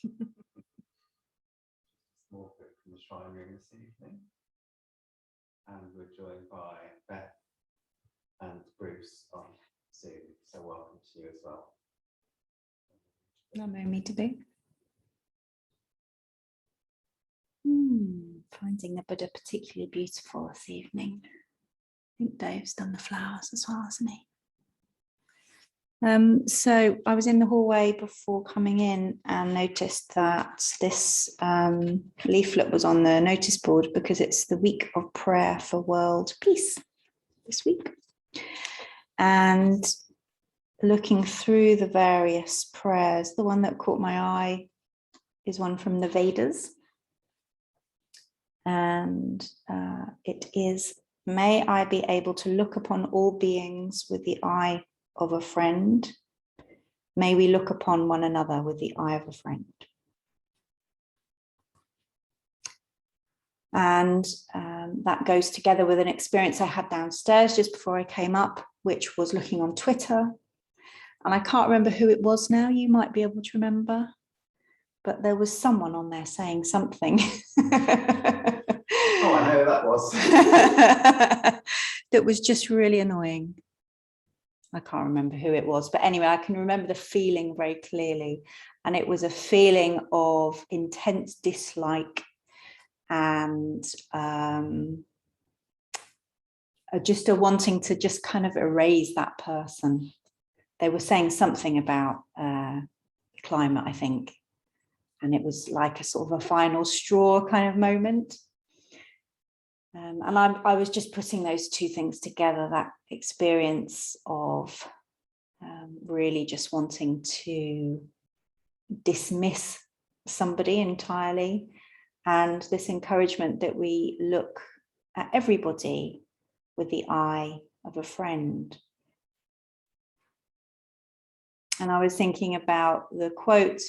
Small group from the shrine room this evening, and we're joined by Beth and Bruce on Zoom, so welcome to you as well. Allow me to be. Finding the Buddha particularly beautiful this evening. I think Dave's done the flowers as well, hasn't he? So I was in the hallway before coming in and noticed that this leaflet was on the notice board because it's the week of prayer for world peace this week. And looking through the various prayers, the one that caught my eye is one from the Vedas. And it is, may I be able to look upon all beings with the eye of a friend. May we look upon one another with the eye of a friend. And that goes together with an experience I had downstairs just before I came up, which was looking on Twitter. And I can't remember who it was now. You might be able to remember. But there was someone on there saying something. Oh, I know who that was. That was just really annoying. I can't remember who it was, but anyway, I can remember the feeling very clearly. And it was a feeling of intense dislike and just a wanting to just kind of erase that person. They were saying something about climate, I think. And it was like a sort of a final straw kind of moment. And I was just putting those two things together, that experience of really just wanting to dismiss somebody entirely, and this encouragement that we look at everybody with the eye of a friend. And I was thinking about the quote.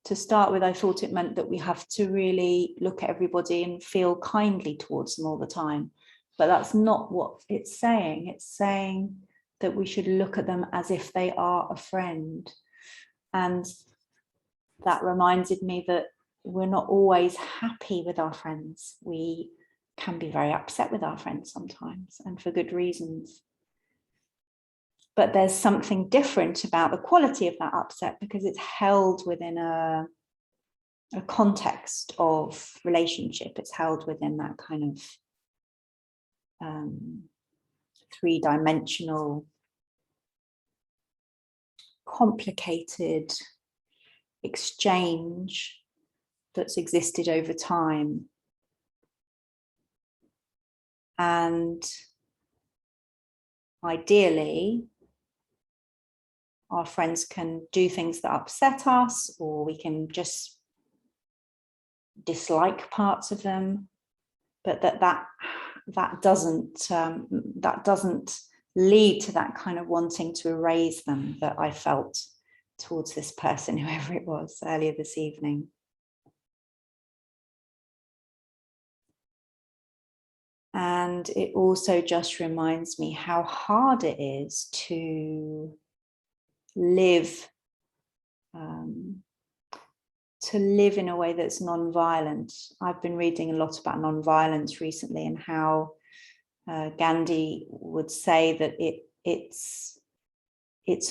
To start with, I thought it meant that we have to really look at everybody and feel kindly towards them all the time. But that's not what it's saying. It's saying that we should look at them as if they are a friend. And that reminded me that we're not always happy with our friends. We can be very upset with our friends sometimes, and for good reasons. But there's something different about the quality of that upset because it's held within a context of relationship. It's held within that kind of three-dimensional, complicated exchange that's existed over time. And ideally, our friends can do things that upset us, or we can just dislike parts of them, but that doesn't lead to that kind of wanting to erase them that I felt towards this person, whoever it was, earlier this evening. And it also just reminds me how hard it is to live in a way that's non-violent. I've been reading a lot about non-violence recently, and how Gandhi would say that it's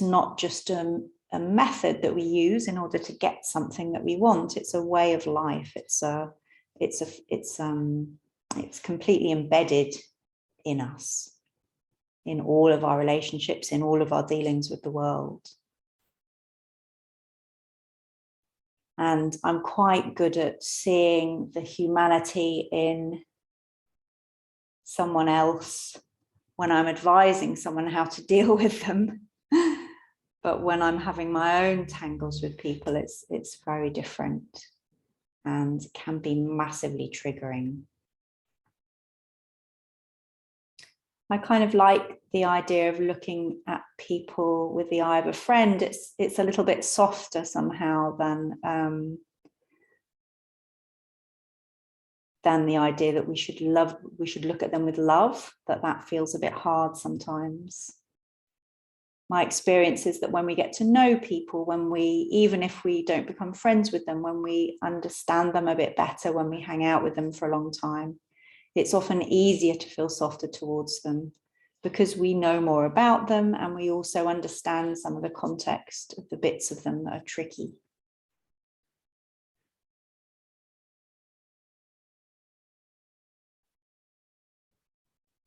not just a method that we use in order to get something that we want. It's a way of life. It's completely embedded in us, in all of our relationships, in all of our dealings with the world. And I'm quite good at seeing the humanity in someone else when I'm advising someone how to deal with them. But when I'm having my own tangles with people, it's very different and can be massively triggering. I kind of like the idea of looking at people with the eye of a friend. It's a little bit softer somehow than the idea that we should look at them with love, that feels a bit hard sometimes. My experience is that when we get to know people, even if we don't become friends with them, when we understand them a bit better, when we hang out with them for a long time, it's often easier to feel softer towards them because we know more about them and we also understand some of the context of the bits of them that are tricky.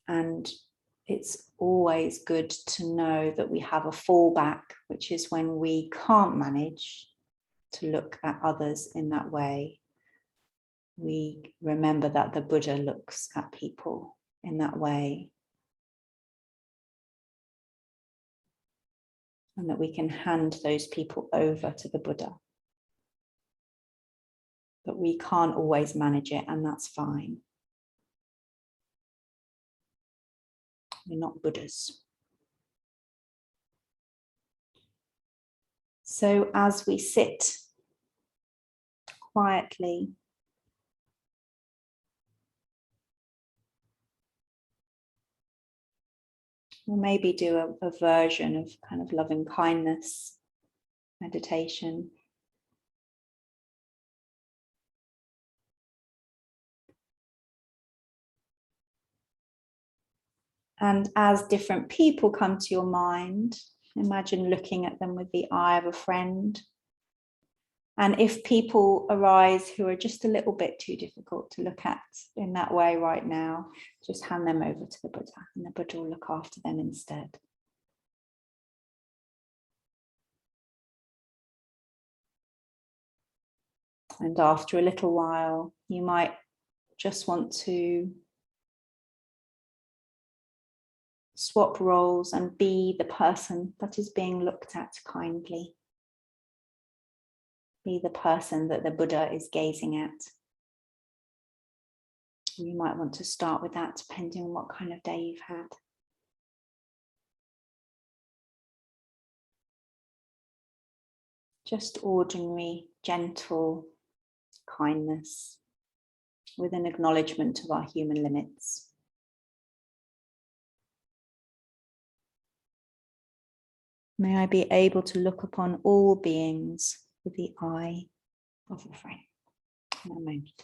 And it's always good to know that we have a fallback, which is when we can't manage to look at others in that way. We remember that the Buddha looks at people in that way. And that we can hand those people over to the Buddha. But we can't always manage it, and that's fine. We're not Buddhas. So as we sit quietly, we'll maybe do a version of kind of loving kindness meditation. And as different people come to your mind, imagine looking at them with the eye of a friend. And if people arise who are just a little bit too difficult to look at in that way right now, just hand them over to the Buddha, and the Buddha will look after them instead. And after a little while, you might just want to swap roles and be the person that is being looked at kindly. Be the person that the Buddha is gazing at. You might want to start with that depending on what kind of day you've had. Just ordinary, gentle kindness with an acknowledgement of our human limits. May I be able to look upon all beings with the eye of a friend. In a moment.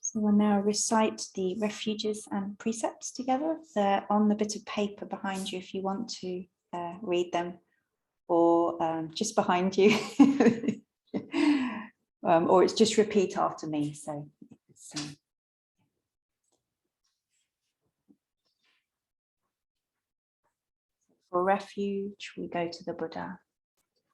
So we'll now recite the refuges and precepts together. They're on the bit of paper behind you if you want to read them, or just behind you. Or it's just repeat after me. So it's, for refuge, we go to the Buddha.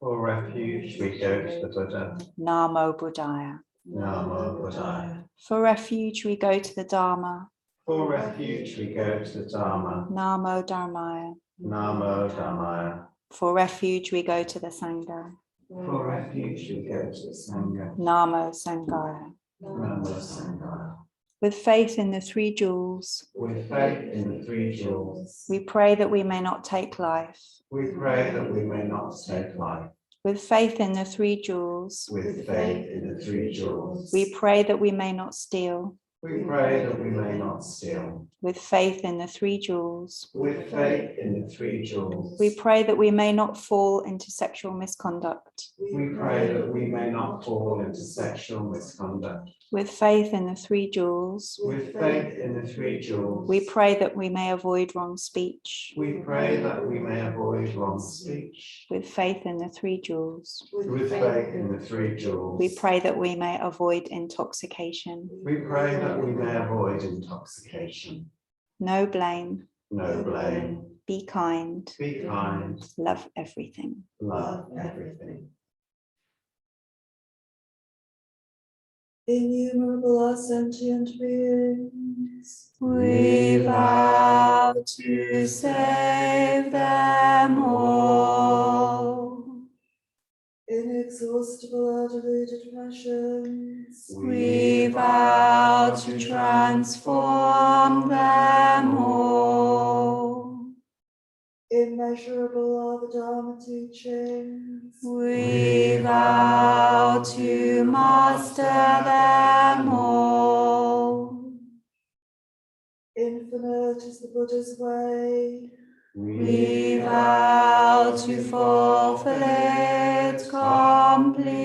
For refuge, we go to the Buddha. Namo Buddhaya. Namo Buddhaya. For refuge, we go to the Dharma. For refuge, we go to the Dharma. Namo Dharmaya. Namo Dhammaya. For refuge, we go to the Sangha. For refuge, we go to the Sangha. Namo Sanghaya. Namo Sanghaya. With faith in the three jewels, With faith in the three jewels, we pray that we may not take life. we pray that we may not take life. With faith in the three jewels, With faith in the three jewels, we pray that we may not steal. we pray that we may not steal. With faith in the three jewels, With faith in the three jewels, we pray that we may not fall into sexual misconduct. we pray that we may not fall into sexual misconduct. With faith in the three jewels, With faith in the three jewels, we pray that we may avoid wrong speech. we pray that we may avoid wrong speech. With faith in the three jewels, With faith in the three jewels, we pray that we may avoid intoxication. we pray that we may avoid intoxication. No blame, No blame. be kind, Be kind. love everything. Love everything. Innumerable are sentient beings. We vow to save them all. Inexhaustible are deluded passions. We vow to transform them all. Immeasurable are the Dharma teachings. We vow to master them all. Infinite is the Buddha's way. We vow to fulfill it completely.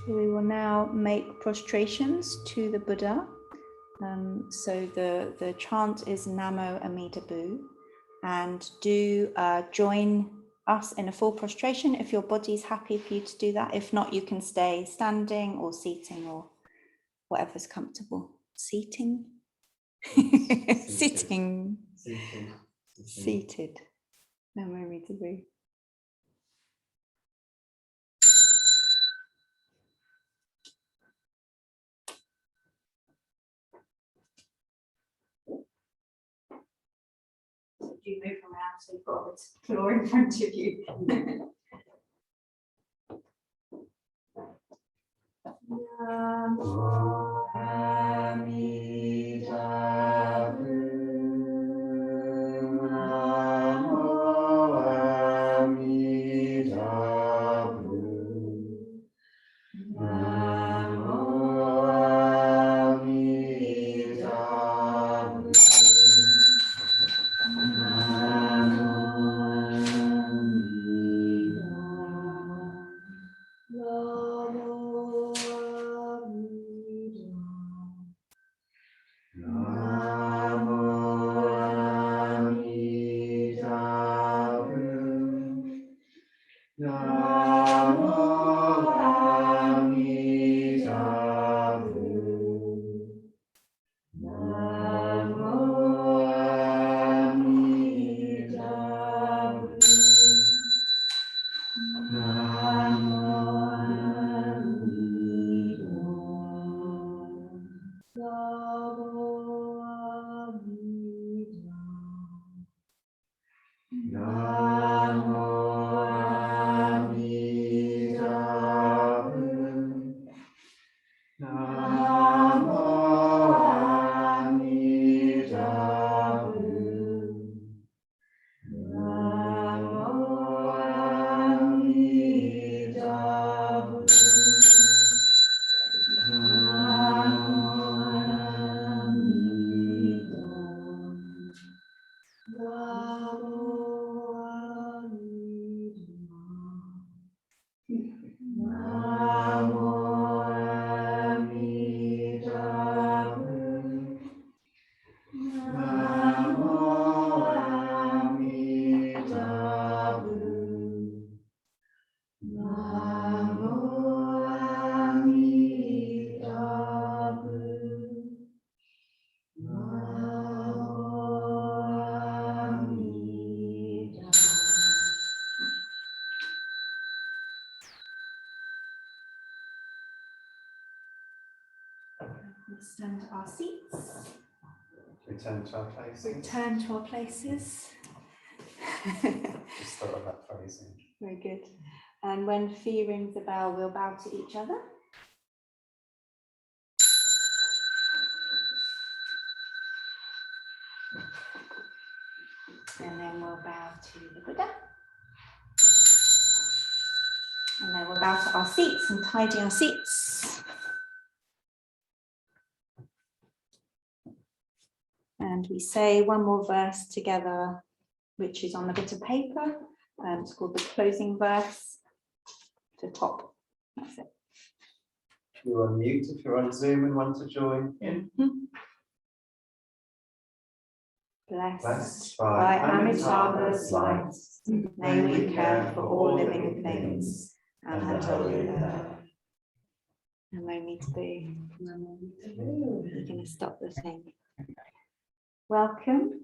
So we will now make prostrations to the Buddha. So the chant is Namo Amida Bu, and do join us in a full prostration if your body's happy for you to do that. If not, you can stay standing or seating or whatever's comfortable. Seating? Sitting. Seated. Namo Amida Bu. You move around so you've got the floor in front of you. Namo Amida Bu. Namo Amida Bu. Namo Amida Bu. Stand to our seats. Return to our places. Return to our places. Just thought of that phrasing. Very good. And when Fee rings the bell, we'll bow to each other. And then we'll bow to the Buddha. And then we'll bow to our seats and tidy our seats. And we say one more verse together, which is on a bit of paper. It's called the closing verse. To top. That's it. You're on mute if you're on Zoom and want to join in. Blessed by Amitabha's light, may we care for all living things and the holy earth. And no need to be. We're going to stop the thing. Welcome